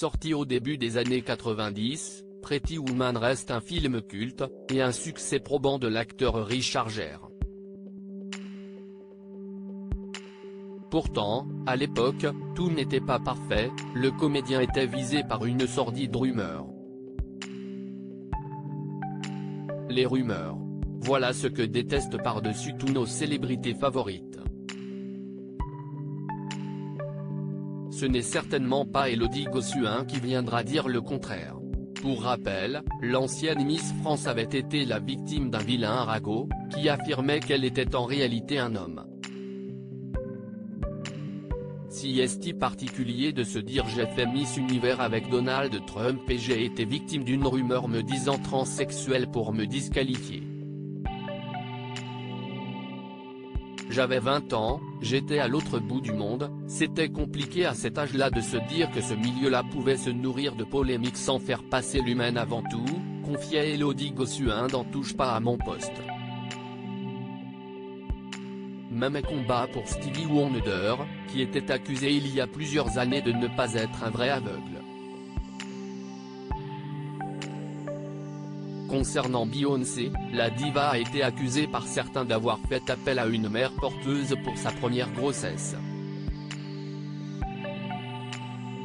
Sorti au début des années 90, Pretty Woman reste un film culte, et un succès probant de l'acteur Richard Gere. Pourtant, à l'époque, tout n'était pas parfait, le comédien était visé par une sordide rumeur. Les rumeurs. Voilà ce que détestent par-dessus tout nos célébrités favorites. Ce n'est certainement pas Élodie Gossuin qui viendra dire le contraire. Pour rappel, l'ancienne Miss France avait été la victime d'un vilain ragot, qui affirmait qu'elle était en réalité un homme. Si est-il particulier de se dire j'ai fait Miss Univers avec Donald Trump et j'ai été victime d'une rumeur me disant transsexuel pour me disqualifier. J'avais 20 ans, j'étais à l'autre bout du monde, c'était compliqué à cet âge-là de se dire que ce milieu-là pouvait se nourrir de polémiques sans faire passer l'humain avant tout, confiait Élodie Gossuin dans Touche pas à mon poste. Même combat pour Stevie Wonder, qui était accusé il y a plusieurs années de ne pas être un vrai aveugle. Concernant Beyoncé, la diva a été accusée par certains d'avoir fait appel à une mère porteuse pour sa première grossesse.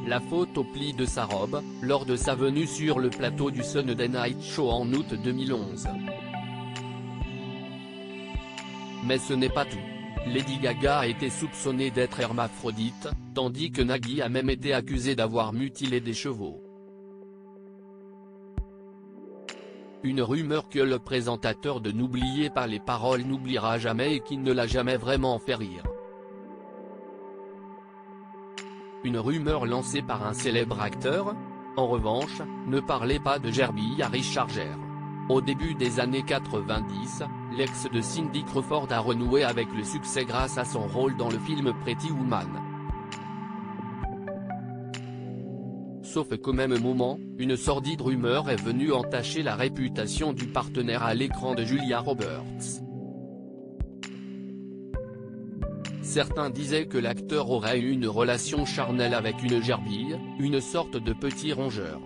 La faute au pli de sa robe, lors de sa venue sur le plateau du Sunday Night Show en août 2011. Mais ce n'est pas tout. Lady Gaga a été soupçonnée d'être hermaphrodite, tandis que Nagui a même été accusé d'avoir mutilé des chevaux. Une rumeur que le présentateur de N'oubliez pas les paroles n'oubliera jamais et qui ne l'a jamais vraiment fait rire. Une rumeur lancée par un célèbre acteur, en revanche, ne parlait pas de Gerbille à Richard Gere. Au début des années 90, l'ex de Cindy Crawford a renoué avec le succès grâce à son rôle dans le film Pretty Woman. Sauf qu'au même moment, une sordide rumeur est venue entacher la réputation du partenaire à l'écran de Julia Roberts. Certains disaient que l'acteur aurait eu une relation charnelle avec une gerbille, une sorte de petit rongeur.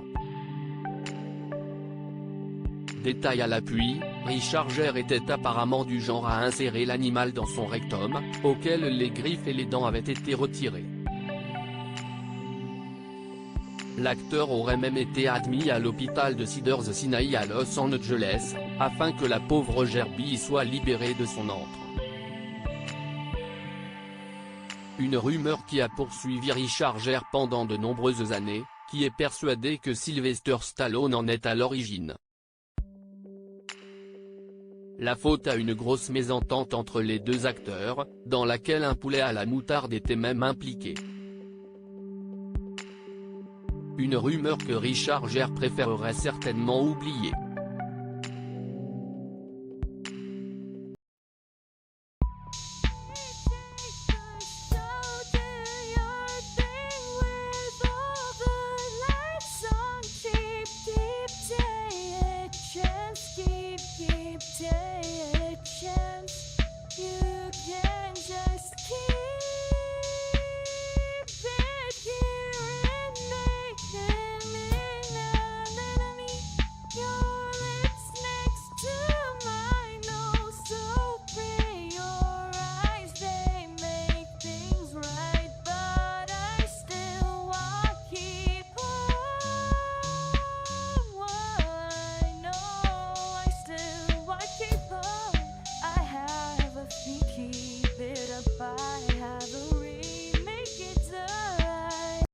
Détail à l'appui, Richard Gere était apparemment du genre à insérer l'animal dans son rectum, auquel les griffes et les dents avaient été retirées. L'acteur aurait même été admis à l'hôpital de Cedars-Sinai à Los Angeles, afin que la pauvre gerbille soit libérée de son antre. Une rumeur qui a poursuivi Richard Gere pendant de nombreuses années, qui est persuadé que Sylvester Stallone en est à l'origine. La faute à une grosse mésentente entre les deux acteurs, dans laquelle un poulet à la moutarde était même impliqué. Une rumeur que Richard Gere préférerait certainement oublier.